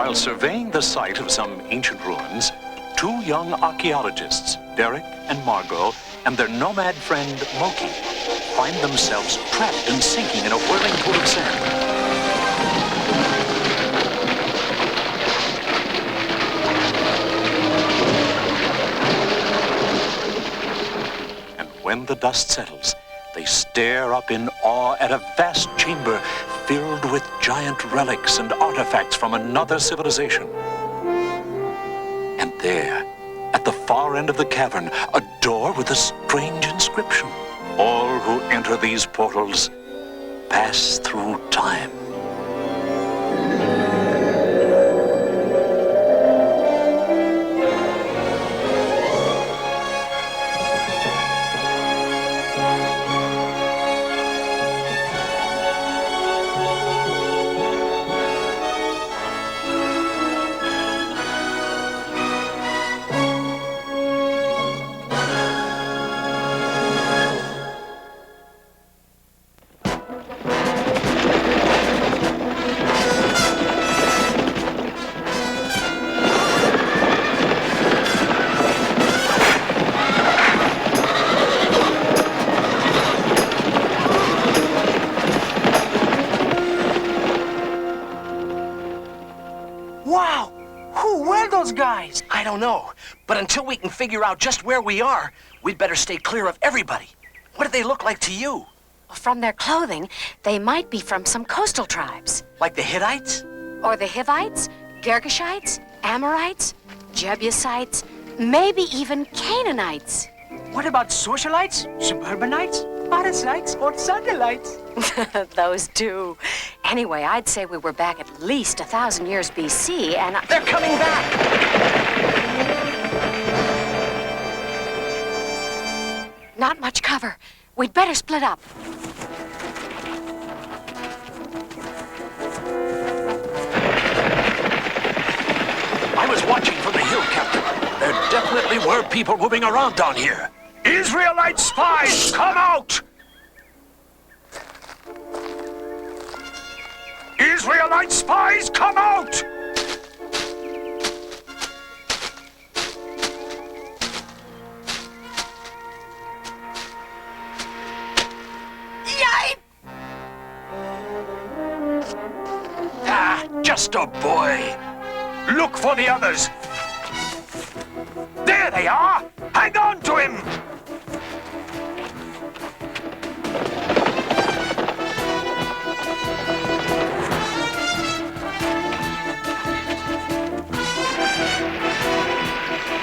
While surveying the site of some ancient ruins, two young archaeologists, Derek and Margo, and their nomad friend Moki, find themselves trapped and sinking in a whirling pool of sand. And when the dust settles, they stare up in awe at a vast chamber filled with giant relics and artifacts from another civilization. And there, at the far end of the cavern, a door with a strange inscription. All who enter these portals pass through time. Wow! Who were those guys? I don't know. But until we can figure out just where we are, we'd better stay clear of everybody. What do they look like to you? Well, from their clothing, they might be from some coastal tribes. Like the Hittites? Or the Hivites, Girgashites, Amorites, Jebusites, maybe even Canaanites. What about socialites, suburbanites, parasites, or satellites? Those two. Anyway, I'd say we were back at least 1,000 years BC, and They're coming back! Not much cover. We'd better split up. I was watching from the hill, Captain. There definitely were people moving around down here. Israelite spies, come out! Israelite spies, come out! Ah, just a boy. Look for the others. There they are! Hang on to him!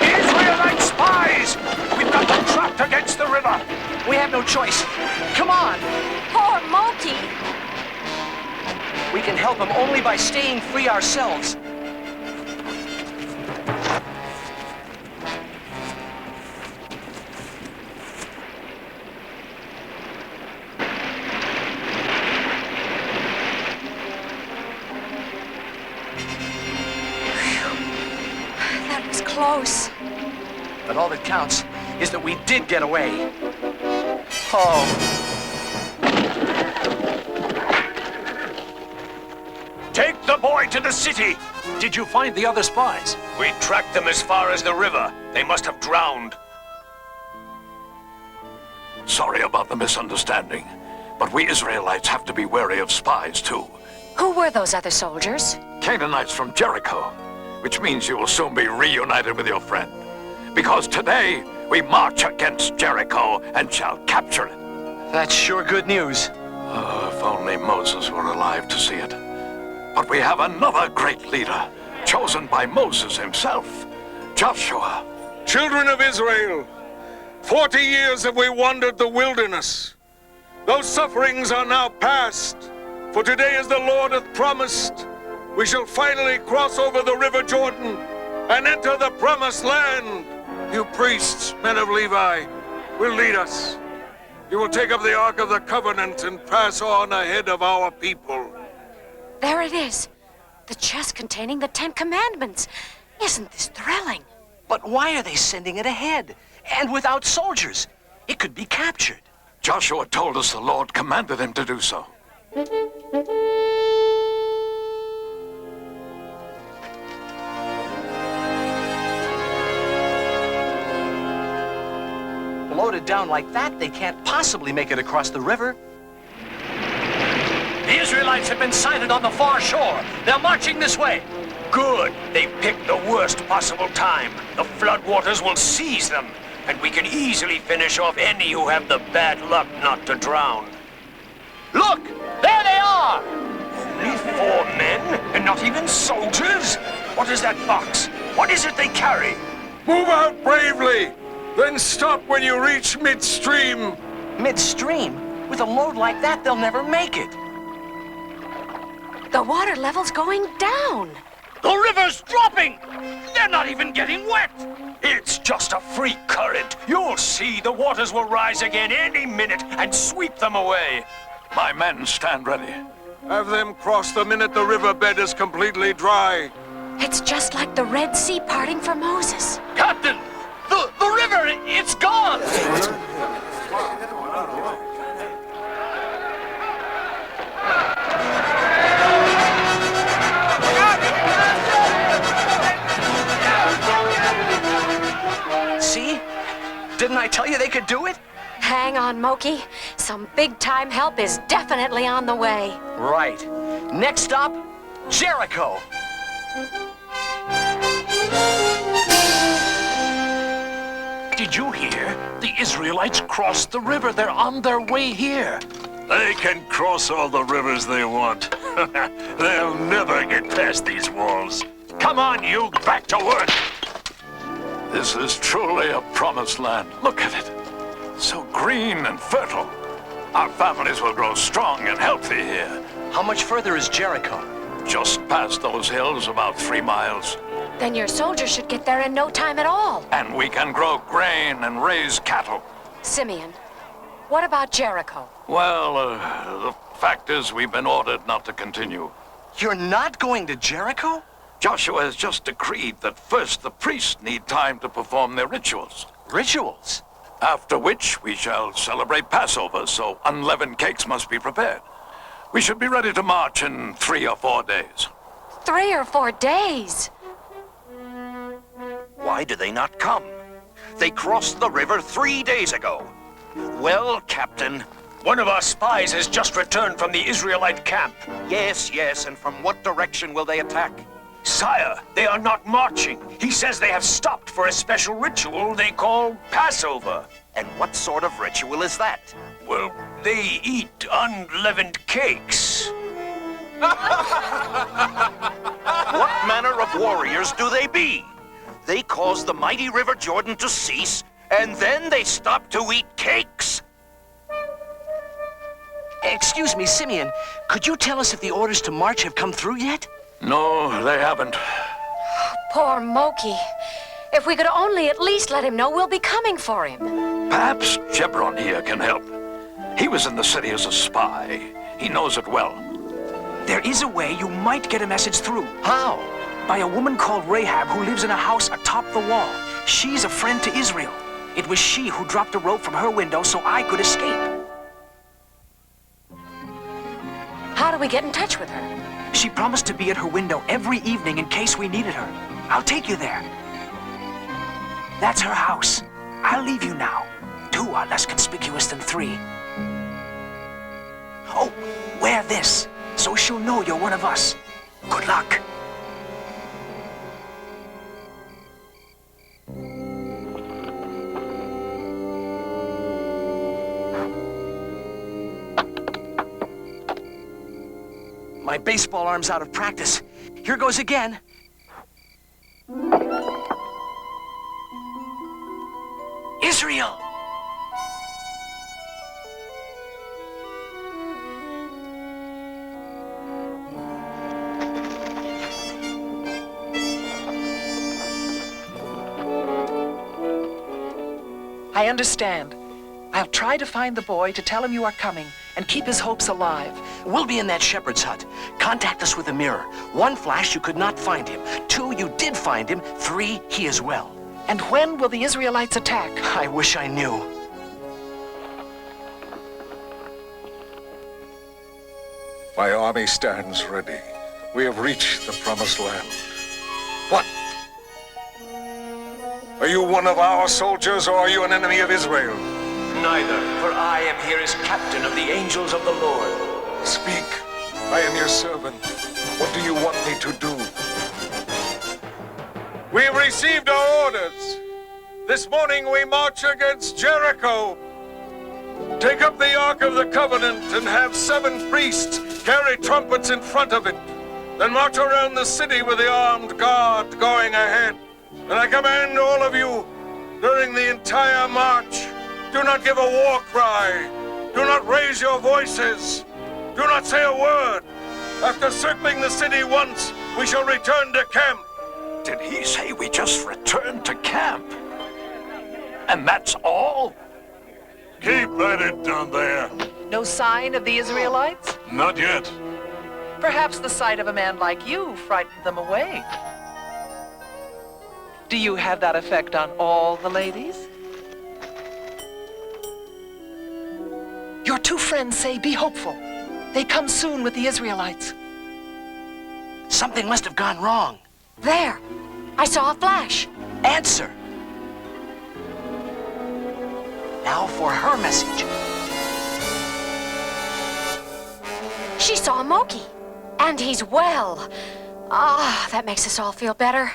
Israelite spies! We've got them trapped against the river! We have no choice. Come on! Poor Moki! We can help them only by staying free ourselves. That was close. But all that counts is that we did get away. Oh. Take the boy to the city! Did you find the other spies? We tracked them as far as the river. They must have drowned. Sorry about the misunderstanding, but we Israelites have to be wary of spies, too. Who were those other soldiers? Canaanites from Jericho, which means you will soon be reunited with your friend. Because today, we march against Jericho and shall capture it. That's sure good news. Oh, if only Moses were alive to see it. But we have another great leader, chosen by Moses himself, Joshua. Children of Israel, 40 years have we wandered the wilderness. Those sufferings are now past, for today, as the Lord hath promised, we shall finally cross over the river Jordan and enter the promised land. You priests, men of Levi, will lead us. You will take up the Ark of the Covenant and pass on ahead of our people. There it is. The chest containing the 10 Commandments. Isn't this thrilling? But why are they sending it ahead? And without soldiers? It could be captured. Joshua told us the Lord commanded him to do so. loaded down like that, they can't possibly make it across the river. The Israelites have been sighted on the far shore. They're marching this way. Good. They picked the worst possible time. The floodwaters will seize them, and we can easily finish off any who have the bad luck not to drown. Look! There they are! Only 4 men, and not even soldiers? What is that box? What is it they carry? Move out bravely! Then stop when you reach midstream! Midstream? With a load like that, they'll never make it. The water level's going down. The river's dropping! They're not even getting wet! It's just a freak current. You'll see the waters will rise again any minute and sweep them away. My men stand ready. Have them cross the minute the riverbed is completely dry. It's just like the Red Sea parting for Moses. Captain! The river, it's gone! See? Didn't I tell you they could do it? Hang on, Moki. Some big-time help is definitely on the way. Right. Next stop, Jericho. Did you hear? The Israelites crossed the river. They're on their way here. They can cross all the rivers they want. They'll never get past these walls. Come on, you, back to work. This is truly a promised land. Look at it. So green and fertile. Our families will grow strong and healthy here. How much further is Jericho? Just past those hills, about 3 miles. Then your soldiers should get there in no time at all. And we can grow grain and raise cattle. Simeon, what about Jericho? Well, the fact is we've been ordered not to continue. You're not going to Jericho? Joshua has just decreed that first the priests need time to perform their rituals. Rituals? After which we shall celebrate Passover, so unleavened cakes must be prepared. We should be ready to march in 3 or 4 days. 3 or 4 days? Why do they not come? They crossed the river 3 days ago. Well, Captain. One of our spies has just returned from the Israelite camp. Yes, and from what direction will they attack? Sire, they are not marching. He says they have stopped for a special ritual they call Passover. And what sort of ritual is that? Well, they eat unleavened cakes. What manner of warriors do they be? They cause the mighty river Jordan to cease, and then they stop to eat cakes. Excuse me, Simeon. Could you tell us if the orders to march have come through yet? No, they haven't. Poor Moki. If we could only at least let him know we'll be coming for him. Perhaps Jebron here can help. He was in the city as a spy. He knows it well. There is a way you might get a message through. How? By a woman called Rahab who lives in a house atop the wall. She's a friend to Israel. It was she who dropped a rope from her window so I could escape. How do we get in touch with her? She promised to be at her window every evening in case we needed her. I'll take you there. That's her house. I'll leave you now. 2 are less conspicuous than 3. Oh, wear this, so she'll know you're one of us. Good luck. My baseball arm's out of practice. Here goes again. Israel! I understand. I'll try to find the boy to tell him you are coming and keep his hopes alive. We'll be in that shepherd's hut. Contact us with a mirror. 1 flash, you could not find him. 2, you did find him. 3, he is well. And when will the Israelites attack? I wish I knew. My army stands ready. We have reached the promised land. What? Are you one of our soldiers, or are you an enemy of Israel? Neither, for I am here as captain of the angels of the Lord. Speak. I am your servant. What do you want me to do? We have received our orders. This morning we march against Jericho. Take up the Ark of the Covenant and have 7 priests carry trumpets in front of it. Then march around the city with the armed guard going ahead. And I command all of you, during the entire march, do not give a war cry. Do not raise your voices. Do not say a word. After circling the city once, we shall return to camp. Did he say we just returned to camp? And that's all? Keep at it down there. No sign of the Israelites? Not yet. Perhaps the sight of a man like you frightened them away. Do you have that effect on all the ladies? Your 2 friends say be hopeful. They come soon with the Israelites. Something must have gone wrong. There. I saw a flash. Answer. Now for her message. She saw Moki. And he's well. Ah, that makes us all feel better.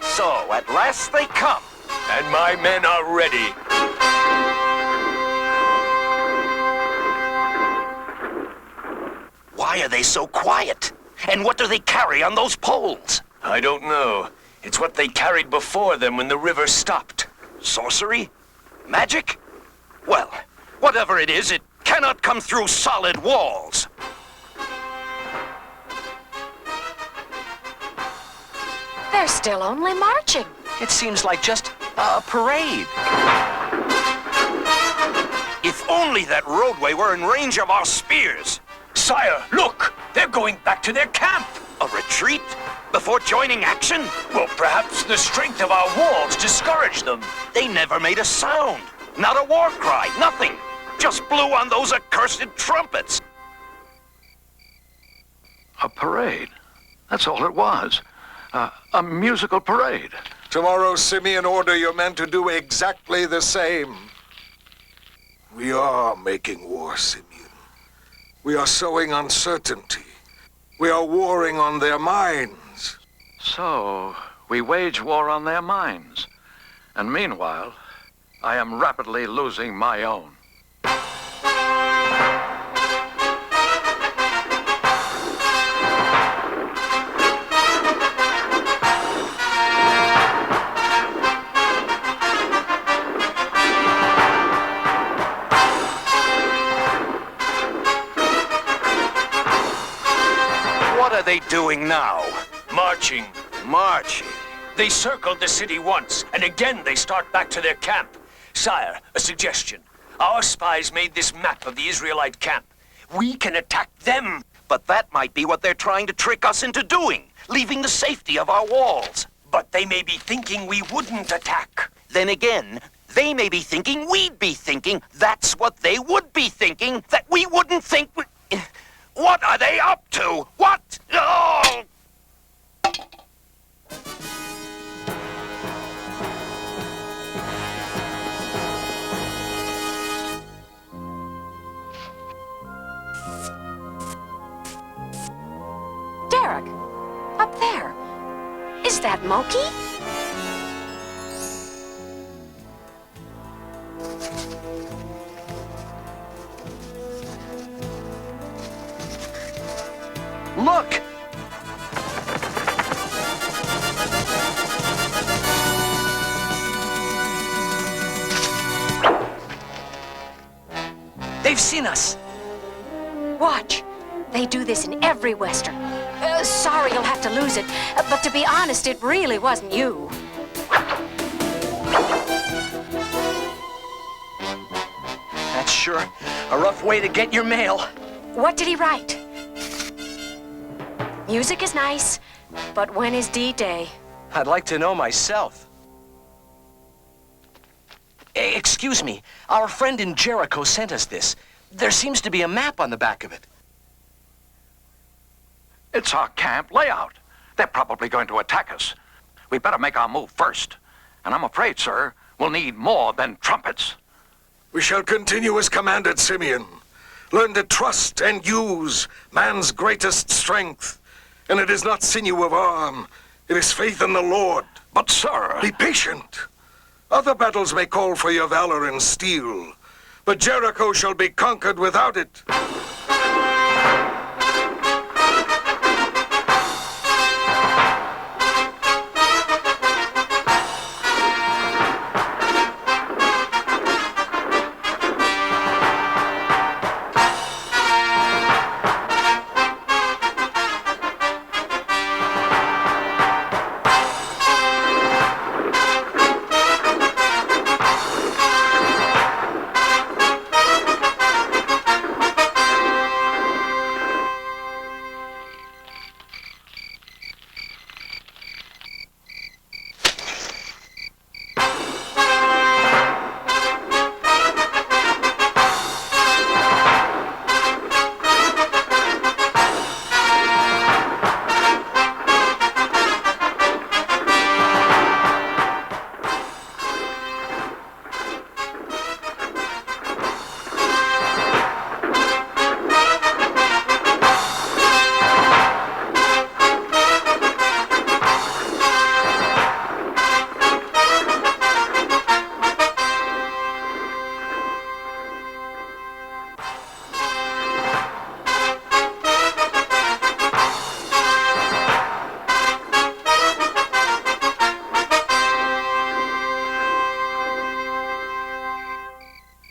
So, at last they come. And my men are ready. Why are they so quiet? And what do they carry on those poles? I don't know. It's what they carried before them when the river stopped. Sorcery? Magic? Well, whatever it is, it cannot come through solid walls. They're still only marching. It seems like just a parade. If only that roadway were in range of our spears. Sire, look! They're going back to their camp! A retreat? Before joining action? Well, perhaps the strength of our walls discouraged them. They never made a sound. Not a war cry, nothing. Just blew on those accursed trumpets. A parade. That's all it was. A musical parade. Tomorrow, Simeon, order your men to do exactly the same. We are making war, Simeon. We are sowing uncertainty. We are warring on their minds. So, we wage war on their minds. And meanwhile, I am rapidly losing my own. What are they doing now? Marching. Marching. They circled the city once, and again they start back to their camp. Sire, a suggestion. Our spies made this map of the Israelite camp. We can attack them. But that might be what they're trying to trick us into doing, leaving the safety of our walls. But they may be thinking we wouldn't attack. Then again, they may be thinking we'd be thinking that's what they would be thinking, that we wouldn't think. What are they up to? What? Oh! Derek, up there. Is that Moki? Look! They've seen us. Watch. They do this in every Western. Sorry you'll have to lose it, but to be honest, it really wasn't you. That's sure a rough way to get your mail. What did he write? Music is nice, but when is D-Day? I'd like to know myself. Excuse me. Our friend in Jericho sent us this. There seems to be a map on the back of it. It's our camp layout. They're probably going to attack us. We better make our move first. And I'm afraid, sir, we'll need more than trumpets. We shall continue as commanded, Simeon. Learn to trust and use man's greatest strength. And it is not sinew of arm. It is faith in the Lord. But, sir... Be patient. Other battles may call for your valor and steel, but Jericho shall be conquered without it.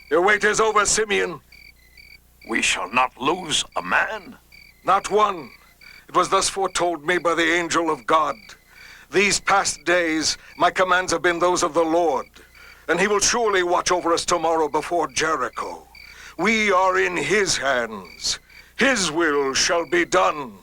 Your wait is over, Simeon. We shall not lose a man. Not one. It was thus foretold me by the angel of God. These past days, my commands have been those of the Lord, and he will surely watch over us tomorrow before Jericho. We are in his hands. His will shall be done.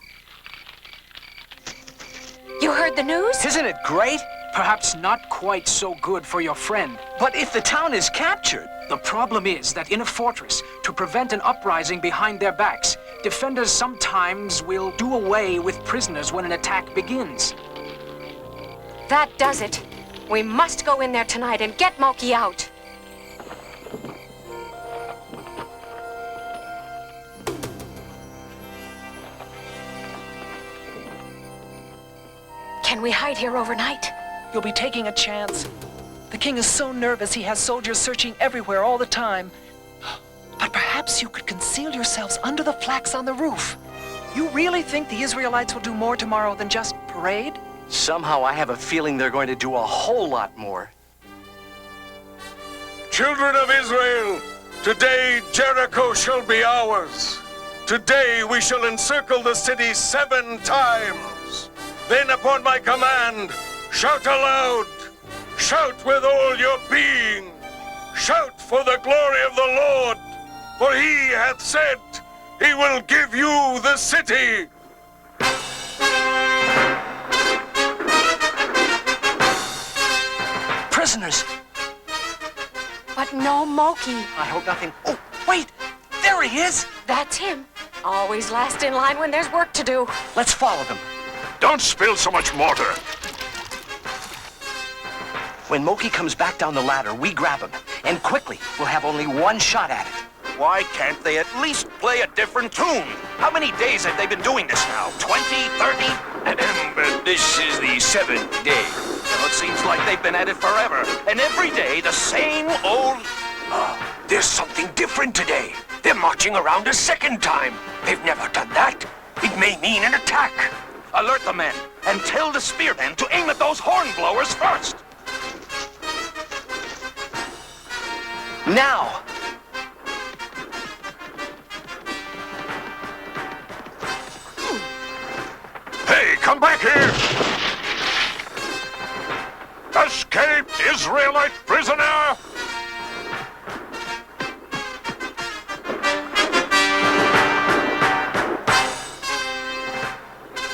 You heard the news? Isn't it great? Perhaps not quite so good for your friend. But if the town is captured... The problem is that in a fortress, to prevent an uprising behind their backs, defenders sometimes will do away with prisoners when an attack begins. That does it. We must go in there tonight and get Moki out. Can we hide here overnight? You'll be taking a chance. The king is so nervous he has soldiers searching everywhere all the time. But perhaps you could conceal yourselves under the flax on the roof. You really think the Israelites will do more tomorrow than just parade? Somehow I have a feeling they're going to do a whole lot more. Children of Israel, today Jericho shall be ours. Today we shall encircle the city 7 times. Then upon my command, shout aloud. Shout with all your being. Shout for the glory of the Lord. For he hath said, he will give you the city. Prisoners. But no Moki. I hope nothing... Oh, wait! There he is! That's him. Always last in line when there's work to do. Let's follow them. Don't spill so much mortar. When Moki comes back down the ladder, we grab him. And quickly, we'll have only one shot at it. Why can't they at least play a different tune? How many days have they been doing this now? 20, 30? This is the 7th day. Well, it seems like they've been at it forever. And every day, the same old... There's something different today. They're marching around a second time. They've never done that. It may mean an attack. Alert the men, and tell the spearmen to aim at those horn blowers first. Now! Hey, come back here! Escaped Israelite prisoner!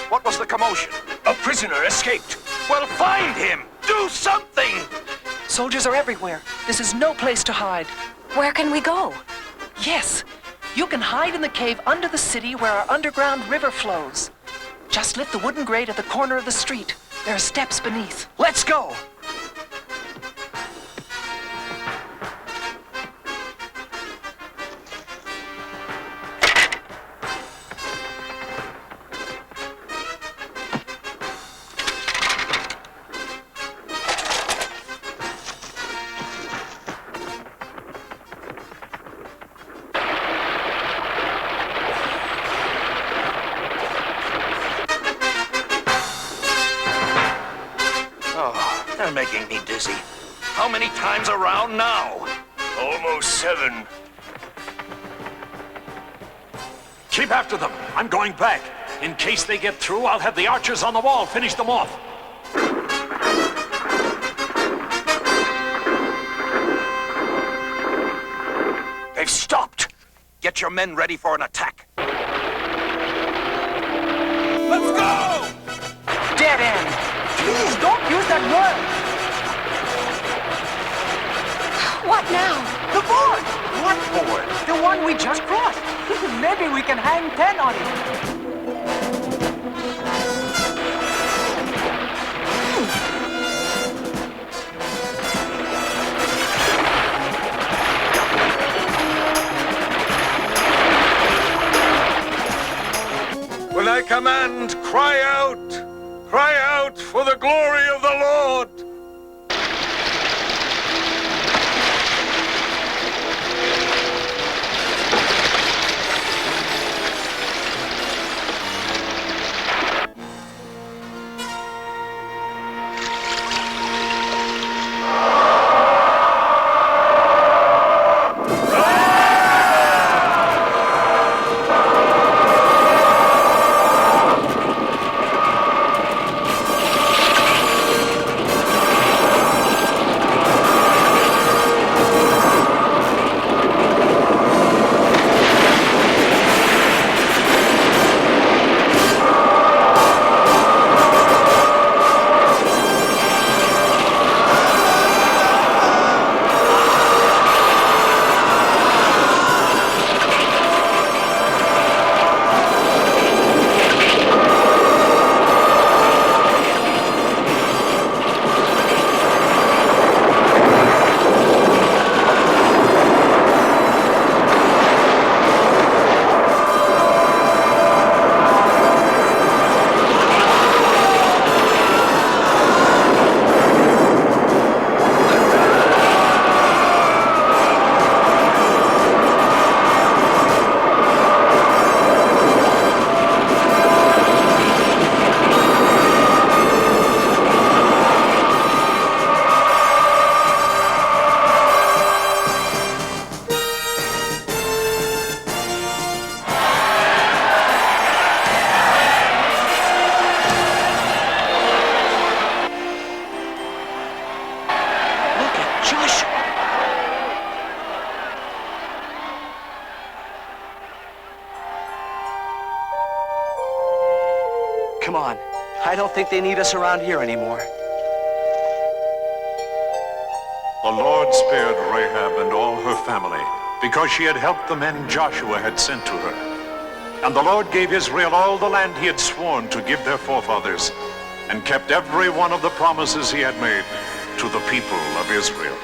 What was the commotion? A prisoner escaped. Well, find him! Do something! Soldiers are everywhere. This is no place to hide. Where can we go? Yes, you can hide in the cave under the city where our underground river flows. Just lift the wooden grate at the corner of the street. There are steps beneath. Let's go! They're making me dizzy. How many times around now? Almost 7. Keep after them. I'm going back. In case they get through, I'll have the archers on the wall finish them off. They've stopped. Get your men ready for an attack. Let's go! Dead end! Please don't use that word! What now? The board! What board? The one we just crossed. Maybe we can hang 10 on it. When I command, cry out! Cry out for the glory of the Lord! Come on. I don't think they need us around here anymore. The Lord spared Rahab and all her family because she had helped the men Joshua had sent to her. And the Lord gave Israel all the land he had sworn to give their forefathers, and kept every one of the promises he had made to the people of Israel.